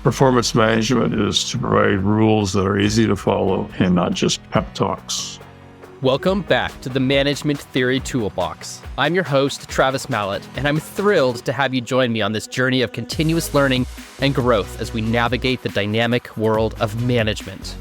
Performance management is to provide rules that are easy to follow and not just pep talks. Welcome back to the Management Theory Toolbox. I'm your host, Travis Malott, and I'm thrilled to have you join me on this journey of continuous learning and growth as we navigate the dynamic world of management.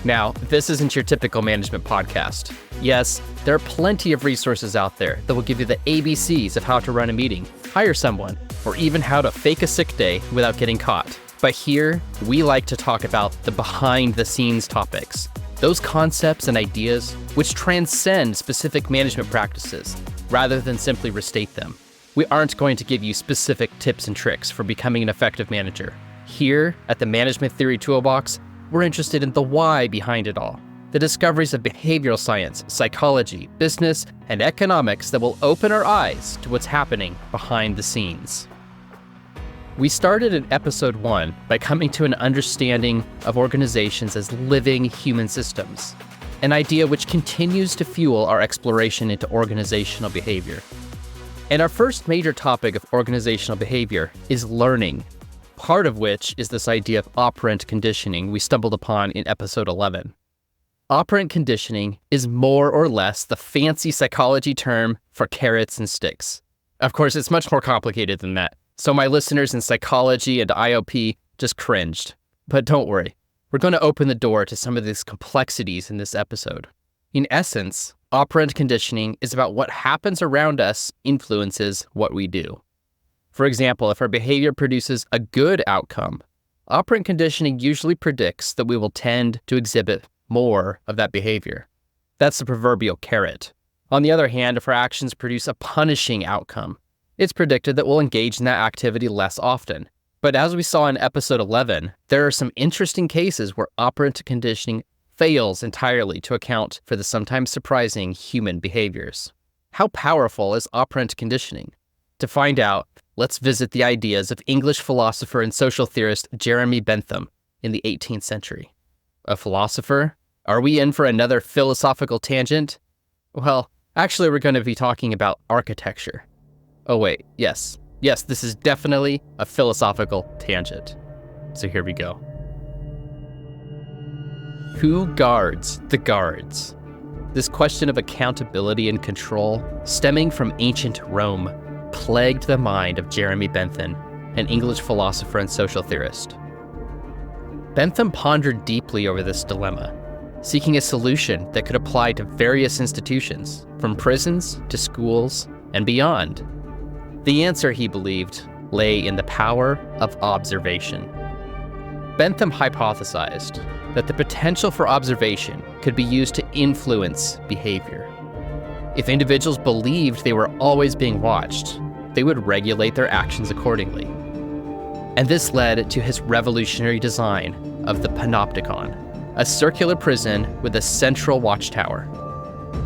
Now, this isn't your typical management podcast. Yes, there are plenty of resources out there that will give you the ABCs of how to run a meeting, hire someone, or even how to fake a sick day without getting caught. But here, we like to talk about the behind-the-scenes topics, those concepts and ideas which transcend specific management practices, rather than simply restate them. We aren't going to give you specific tips and tricks for becoming an effective manager. Here, at the Management Theory Toolbox, we're interested in the why behind it all, the discoveries of behavioral science, psychology, business, and economics that will open our eyes to what's happening behind the scenes. We started in episode 1 by coming to an understanding of organizations as living human systems, an idea which continues to fuel our exploration into organizational behavior. And our first major topic of organizational behavior is learning, part of which is this idea of operant conditioning we stumbled upon in episode 11. Operant conditioning is more or less the fancy psychology term for carrots and sticks. Of course, it's much more complicated than that. So my listeners in psychology and IOP just cringed. But don't worry, we're going to open the door to some of these complexities in this episode. In essence, operant conditioning is about what happens around us influences what we do. For example, if our behavior produces a good outcome, operant conditioning usually predicts that we will tend to exhibit more of that behavior. That's the proverbial carrot. On the other hand, if our actions produce a punishing outcome, it's predicted that we'll engage in that activity less often. But as we saw in episode 11, there are some interesting cases where operant conditioning fails entirely to account for the sometimes surprising human behaviors. How powerful is operant conditioning? To find out, let's visit the ideas of English philosopher and social theorist Jeremy Bentham in the 18th century. A philosopher? Are we in for another philosophical tangent? Well, actually we're going to be talking about architecture. Oh wait, yes, this is definitely a philosophical tangent. So here we go. Who guards the guards? This question of accountability and control, stemming from ancient Rome, plagued the mind of Jeremy Bentham, an English philosopher and social theorist. Bentham pondered deeply over this dilemma, seeking a solution that could apply to various institutions, from prisons to schools and beyond. The answer, he believed, lay in the power of observation. Bentham hypothesized that the potential for observation could be used to influence behavior. If individuals believed they were always being watched, they would regulate their actions accordingly. And this led to his revolutionary design of the Panopticon, a circular prison with a central watchtower.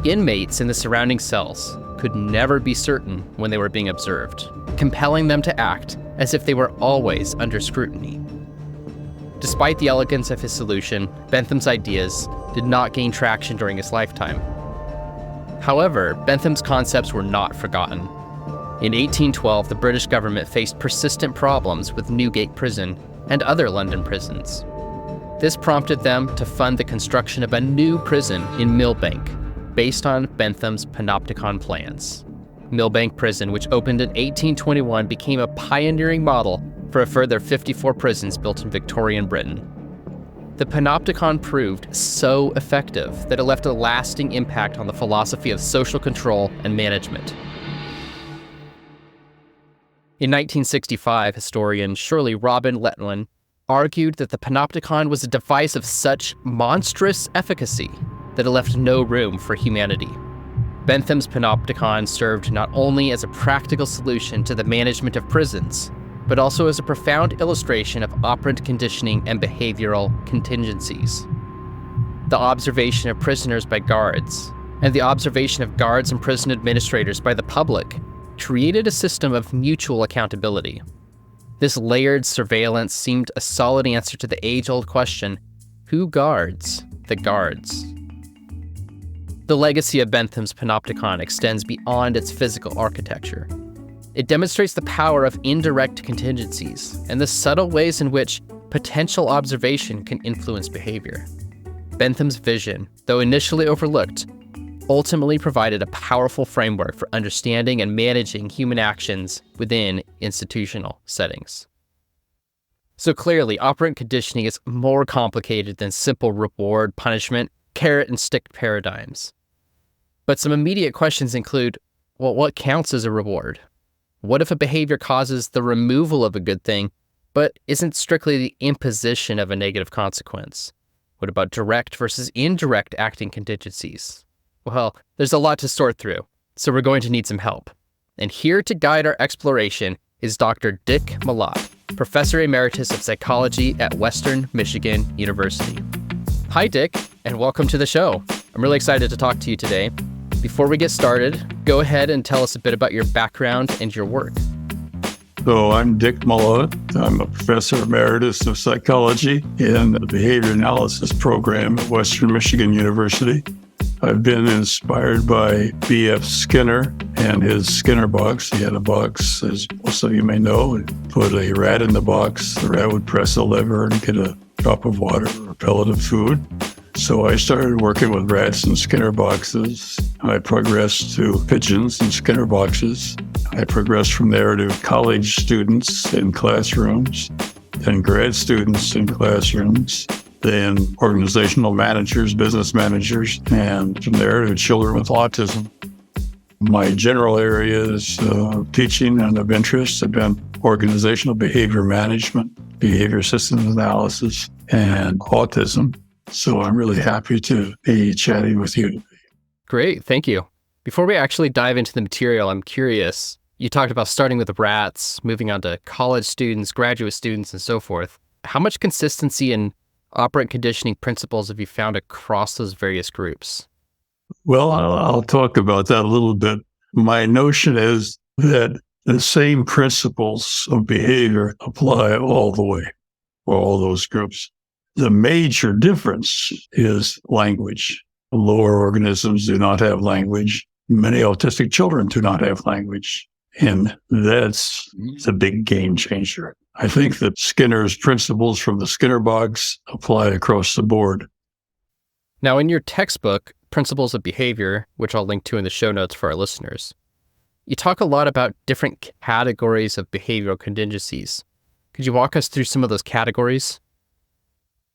Inmates in the surrounding cells could never be certain when they were being observed, compelling them to act as if they were always under scrutiny. Despite the elegance of his solution, Bentham's ideas did not gain traction during his lifetime. However, Bentham's concepts were not forgotten. In 1812, the British government faced persistent problems with Newgate Prison and other London prisons. This prompted them to fund the construction of a new prison in Millbank, based on Bentham's Panopticon plans. Millbank Prison, which opened in 1821, became a pioneering model for a further 54 prisons built in Victorian Britain. The Panopticon proved so effective that it left a lasting impact on the philosophy of social control and management. In 1965, historian Shirley Robin Letwin argued that the Panopticon was a device of such monstrous efficacy that it left no room for humanity. Bentham's Panopticon served not only as a practical solution to the management of prisons, but also as a profound illustration of operant conditioning and behavioral contingencies. The observation of prisoners by guards, and the observation of guards and prison administrators by the public, created a system of mutual accountability. This layered surveillance seemed a solid answer to the age-old question, who guards the guards? The legacy of Bentham's Panopticon extends beyond its physical architecture. It demonstrates the power of indirect contingencies and the subtle ways in which potential observation can influence behavior. Bentham's vision, though initially overlooked, ultimately provided a powerful framework for understanding and managing human actions within institutional settings. So clearly, operant conditioning is more complicated than simple reward, punishment, carrot and stick paradigms. But some immediate questions include, well, what counts as a reward? What if a behavior causes the removal of a good thing, but isn't strictly the imposition of a negative consequence? What about direct versus indirect acting contingencies? Well, there's a lot to sort through, so we're going to need some help. And here to guide our exploration is Dr. Dick Malott, Professor Emeritus of Psychology at Western Michigan University. Hi, Dick, and welcome to the show. I'm really excited to talk to you today. Before we get started, go ahead and tell us a bit about your background and your work. So I'm Dick Malott. I'm a Professor Emeritus of Psychology in the Behavior Analysis Program at Western Michigan University. I've been inspired by B.F. Skinner and his Skinner box. He had a box, as most of you may know, and put a rat in the box. The rat would press a lever and get a drop of water or a pellet of food. So I started working with rats in Skinner boxes. I progressed to pigeons in Skinner boxes. I progressed from there to college students in classrooms, then grad students in classrooms, then organizational managers, business managers, and from there to children with autism. My general areas of teaching and of interest have been organizational behavior management, behavior systems analysis, and autism. So I'm really happy to be chatting with you. Great, thank you. Before we actually dive into the material, I'm curious. You talked about starting with the rats, moving on to college students, graduate students, and so forth. How much consistency in operant conditioning principles have you found across those various groups? Well, I'll talk about that a little bit. My notion is that the same principles of behavior apply all the way for all those groups. The major difference is language. Lower organisms do not have language. Many autistic children do not have language. And that's the big game changer. I think that Skinner's principles from the Skinner box apply across the board. Now, in your textbook, Principles of Behavior, which I'll link to in the show notes for our listeners, you talk a lot about different categories of behavioral contingencies. Could you walk us through some of those categories?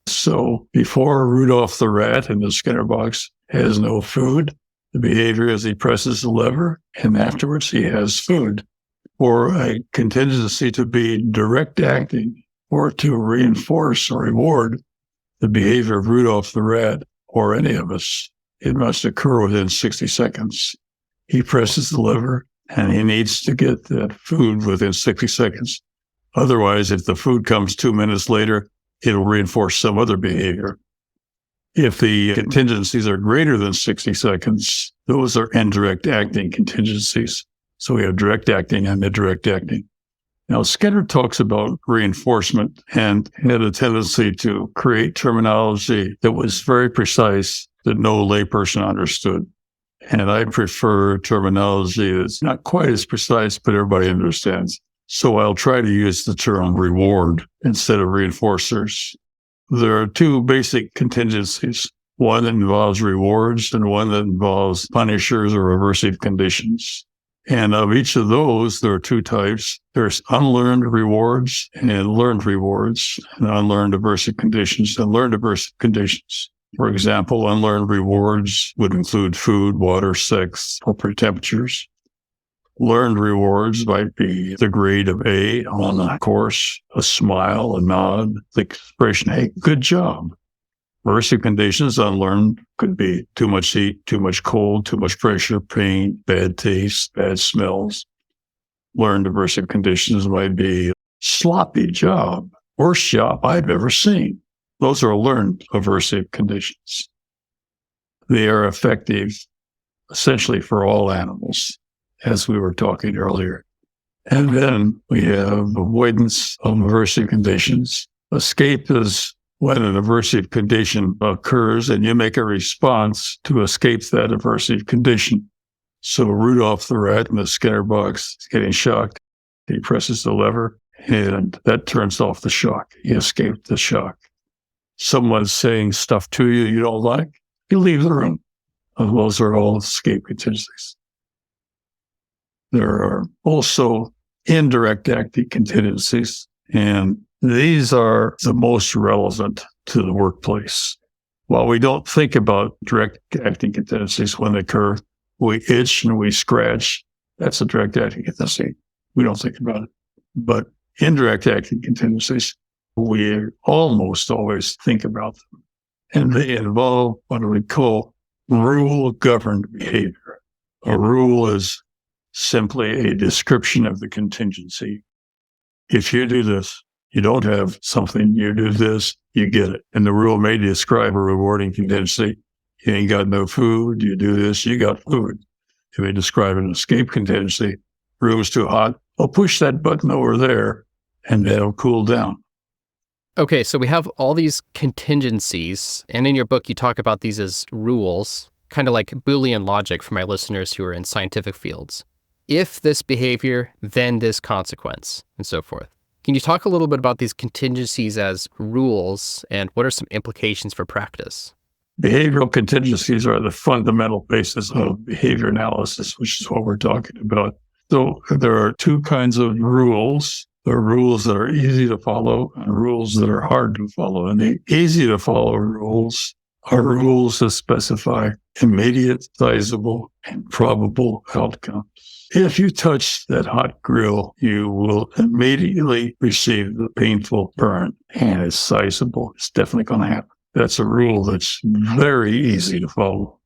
So before Rudolph the rat in the Skinner box has no food, the behavior is he presses the lever, and afterwards he has food. For a contingency to be direct acting or to reinforce or reward the behavior of Rudolph the rat or any of us, it must occur within 60 seconds. He presses the lever, and he needs to get that food within 60 seconds. Otherwise, if the food comes 2 minutes later, it'll reinforce some other behavior. If the contingencies are greater than 60 seconds, those are indirect acting contingencies. So we have direct acting and indirect acting. Now, Skinner talks about reinforcement and had a tendency to create terminology that was very precise that no layperson understood. And I prefer terminology that's not quite as precise, but everybody understands. So I'll try to use the term reward instead of reinforcers. There are two basic contingencies, one that involves rewards and one that involves punishers or aversive conditions. And of each of those, there are two types. There's unlearned rewards and learned rewards, and unlearned aversive conditions and learned aversive conditions. For example, unlearned rewards would include food, water, sex, appropriate temperatures. Learned rewards might be the grade of A on a course, a smile, a nod, the expression, hey, good job. Aversive conditions, unlearned, could be too much heat, too much cold, too much pressure, pain, bad taste, bad smells. Learned aversive conditions might be sloppy job, worst job I've ever seen. Those are learned aversive conditions. They are effective essentially for all animals, as we were talking earlier. And then we have avoidance of aversive conditions. Escape is when an aversive condition occurs and you make a response to escape that aversive condition. So Rudolph the rat in the Skinner box is getting shocked. He presses the lever and that turns off the shock. You escape the shock. Someone's saying stuff to you you don't like, you leave the room. Those are all escape contingencies. There are also indirect acting contingencies, and these are the most relevant to the workplace. While we don't think about direct acting contingencies when they occur, we itch and we scratch. That's a direct acting contingency. We don't think about it. But indirect acting contingencies, we almost always think about them. And they involve what we call rule-governed behavior. A rule is simply a description of the contingency. If you do this, you don't have something, you do this, you get it. And the rule may describe a rewarding contingency. You ain't got no food, you do this, you got food. If they describe an escape contingency, room's too hot, I'll push that button over there and that'll cool down. Okay, so we have all these contingencies, and in your book you talk about these as rules, kind of like Boolean logic for my listeners who are in scientific fields. If this behavior, then this consequence, and so forth. Can you talk a little bit about these contingencies as rules, and what are some implications for practice? Behavioral contingencies are the fundamental basis of behavior analysis, which is what we're talking about. So there are two kinds of rules. There are rules that are easy to follow and rules that are hard to follow. And the easy to follow rules are rules that specify immediate, sizable, and probable outcomes. If you touch that hot grill, you will immediately receive the painful burn, and it's sizable. It's definitely going to happen. That's a rule that's very easy to follow.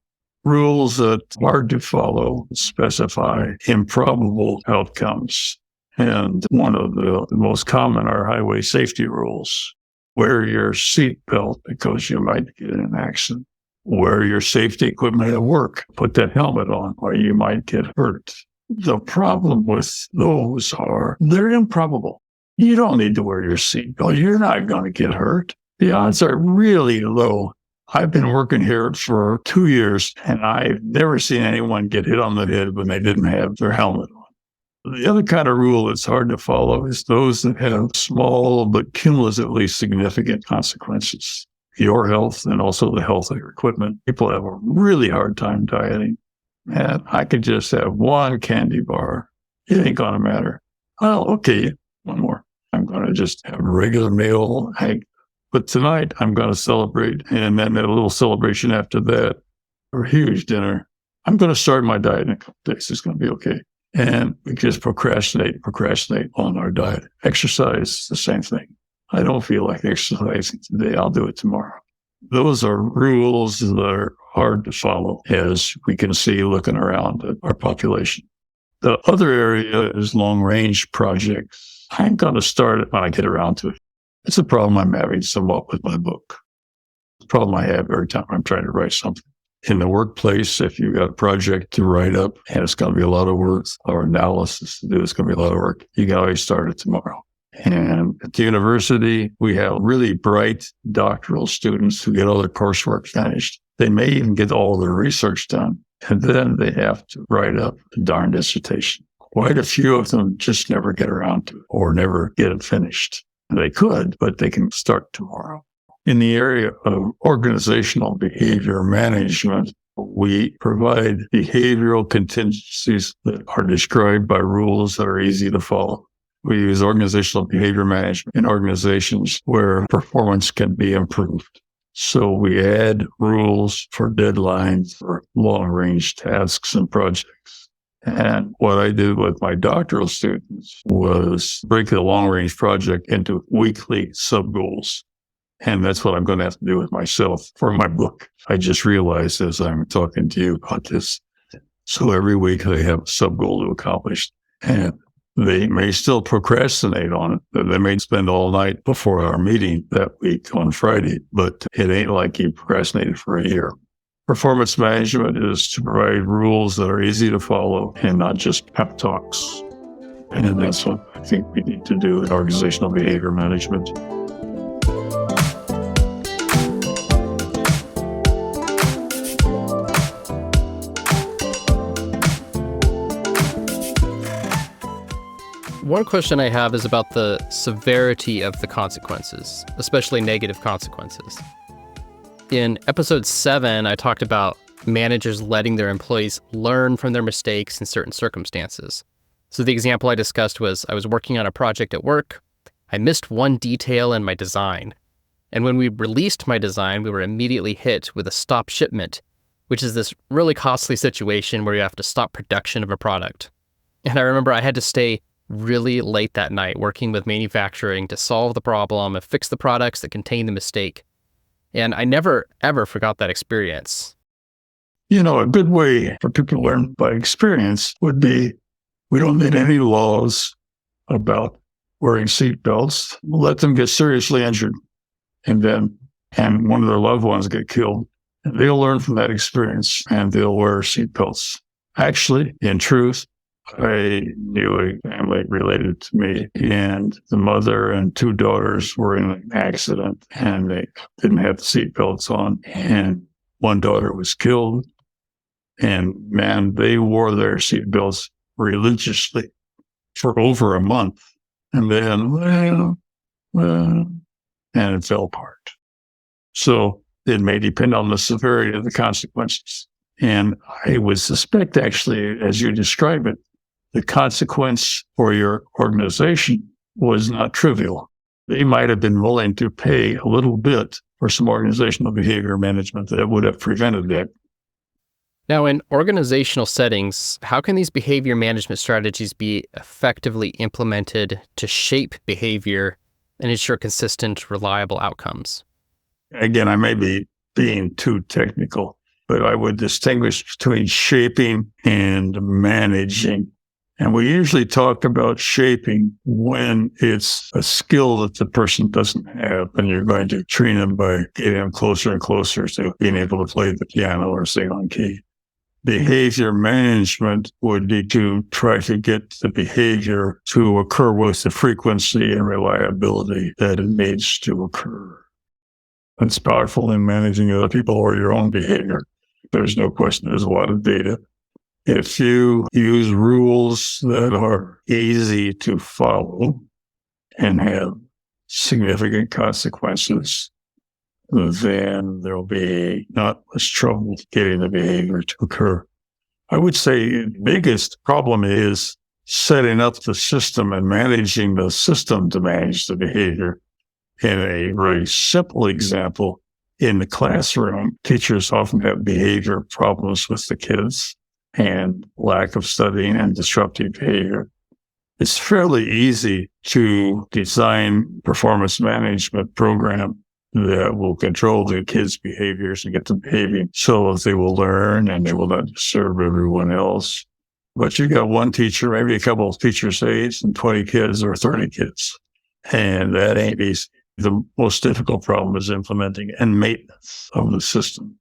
Rules that are hard to follow specify improbable outcomes. And one of the most common are highway safety rules. Wear your seatbelt because you might get in an accident. Wear your safety equipment at work. Put that helmet on or you might get hurt. The problem with those are they're improbable. You don't need to wear your seatbelt. You're not going to get hurt. The odds are really low. I've been working here for 2 years, and I've never seen anyone get hit on the head when they didn't have their helmet on. The other kind of rule that's hard to follow is those that have small but cumulatively significant consequences. Your health and also the health of your equipment. People have a really hard time dieting. And I could just have one candy bar. It ain't going to matter. Well, okay, one more. I'm going to just have a regular meal. But tonight I'm going to celebrate, and then a little celebration after that, or a huge dinner. I'm going to start my diet in a couple of days. It's going to be okay. And we just procrastinate on our diet. Exercise, the same thing. I don't feel like exercising today. I'll do it tomorrow. Those are rules that are hard to follow, as we can see looking around at our population. The other area is long-range projects. I'm going to start it when I get around to it. It's a problem I'm having somewhat with my book. The problem I have every time I'm trying to write something. In the workplace, if you've got a project to write up and it's going to be a lot of work or analysis to do, it's going to be a lot of work. You can always start it tomorrow. And at the university, we have really bright doctoral students who get all their coursework finished. They may even get all their research done. And then they have to write up a darn dissertation. Quite a few of them just never get around to it or never get it finished. They could, but they can start tomorrow. In the area of organizational behavior management, we provide behavioral contingencies that are described by rules that are easy to follow. We use organizational behavior management in organizations where performance can be improved. So we add rules for deadlines for long-range tasks and projects. And what I did with my doctoral students was break the long-range project into weekly sub-goals. And that's what I'm going to have to do with myself for my book. I just realized as I'm talking to you about this. So every week they have a sub-goal to accomplish. And they may still procrastinate on it. They may spend all night before our meeting that week on Friday, but it ain't like you procrastinated for a year. Performance management is to provide rules that are easy to follow and not just pep talks. And that's what I think we need to do in organizational behavior management. one question I have is about the severity of the consequences, especially negative consequences. In episode 7, I talked about managers letting their employees learn from their mistakes in certain circumstances. So the example I discussed was I was working on a project at work. I missed one detail in my design. And when we released my design, we were immediately hit with a stop shipment, which is this really costly situation where you have to stop production of a product. And I remember I had to stay really late that night working with manufacturing to solve the problem and fix the products that contained the mistake. And I never, ever forgot that experience. You know, a good way for people to learn by experience would be, we don't need any laws about wearing seatbelts. We'll let them get seriously injured and one of their loved ones get killed. And they'll learn from that experience and they'll wear seatbelts. Actually, in truth, I knew a family related to me, and the mother and 2 daughters were in an accident and they didn't have the seatbelts on, and one daughter was killed. And man, they wore their seatbelts religiously for over a month. And then, and it fell apart. So it may depend on the severity of the consequences. And I would suspect, actually, as you describe it, the consequence for your organization was not trivial. They might have been willing to pay a little bit for some organizational behavior management that would have prevented that. Now, in organizational settings, how can these behavior management strategies be effectively implemented to shape behavior and ensure consistent, reliable outcomes? Again, I may be being too technical, but I would distinguish between shaping and managing. And we usually talk about shaping when it's a skill that the person doesn't have, and you're going to train them by getting them closer and closer to being able to play the piano or sing on key. Behavior management would be to try to get the behavior to occur with the frequency and reliability that it needs to occur. It's powerful in managing other people or your own behavior. There's no question. There's a lot of data. If you use rules that are easy to follow and have significant consequences, then there'll be not much trouble getting the behavior to occur. I would say the biggest problem is setting up the system and managing the system to manage the behavior. In a very simple example, in the classroom, teachers often have behavior problems with the kids and lack of studying and disruptive behavior. It's fairly easy to design performance management program that will control the kids' behaviors and get them behaving so that they will learn and they will not disturb everyone else. But you got one teacher, maybe a couple of teachers' aides, and 20 kids or 30 kids. And that ain't easy. The most difficult problem is implementing and maintenance of the system.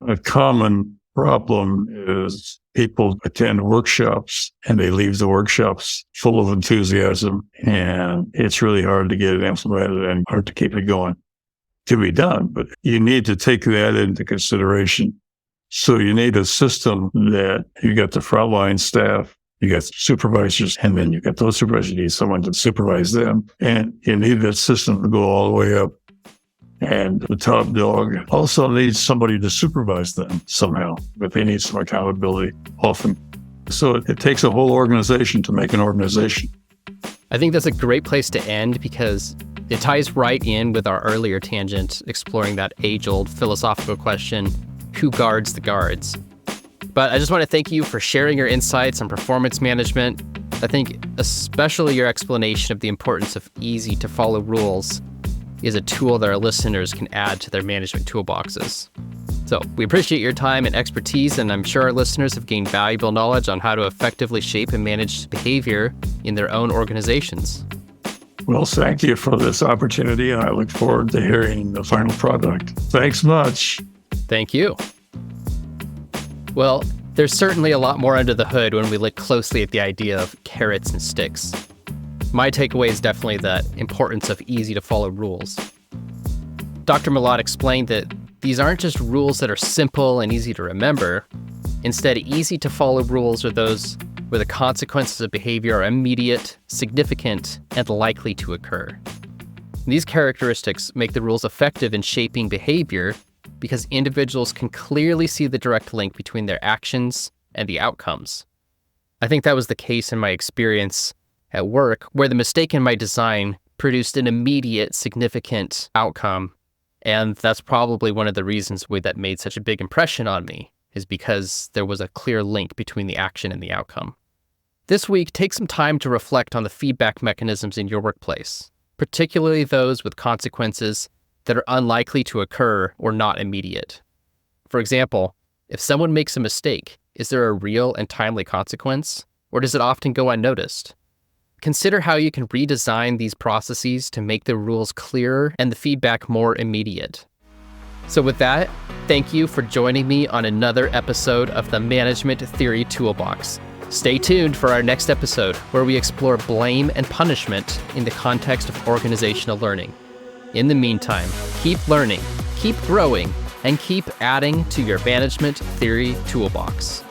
A common problem is people attend workshops and they leave the workshops full of enthusiasm, and it's really hard to get it implemented and hard to keep it going. To be done, but you need to take that into consideration. So you need a system that you got the frontline staff, you got supervisors, and then you got those supervisors, you need someone to supervise them. And you need that system to go all the way up. And the top dog also needs somebody to supervise them somehow, but they need some accountability often. So it takes a whole organization to make an organization. I think that's a great place to end because it ties right in with our earlier tangent, exploring that age-old philosophical question, who guards the guards? But I just want to thank you for sharing your insights on performance management. I think especially your explanation of the importance of easy-to-follow rules is a tool that our listeners can add to their management toolboxes. So we appreciate your time and expertise, and I'm sure our listeners have gained valuable knowledge on how to effectively shape and manage behavior in their own organizations. Well, thank you for this opportunity, and I look forward to hearing the final product. Thanks much. Thank you. Well, there's certainly a lot more under the hood when we look closely at the idea of carrots and sticks. My takeaway is definitely the importance of easy-to-follow rules. Dr. Malott explained that these aren't just rules that are simple and easy to remember. Instead, easy-to-follow rules are those where the consequences of behavior are immediate, significant, and likely to occur. These characteristics make the rules effective in shaping behavior because individuals can clearly see the direct link between their actions and the outcomes. I think that was the case in my experience at work, where the mistake in my design produced an immediate, significant outcome. And that's probably one of the reasons why that made such a big impression on me, is because there was a clear link between the action and the outcome. This week, take some time to reflect on the feedback mechanisms in your workplace, particularly those with consequences that are unlikely to occur or not immediate. For example, if someone makes a mistake, is there a real and timely consequence, or does it often go unnoticed? Consider how you can redesign these processes to make the rules clearer and the feedback more immediate. So with that, thank you for joining me on another episode of the Management Theory Toolbox. Stay tuned for our next episode, where we explore blame and punishment in the context of organizational learning. In the meantime, keep learning, keep growing, and keep adding to your Management Theory Toolbox.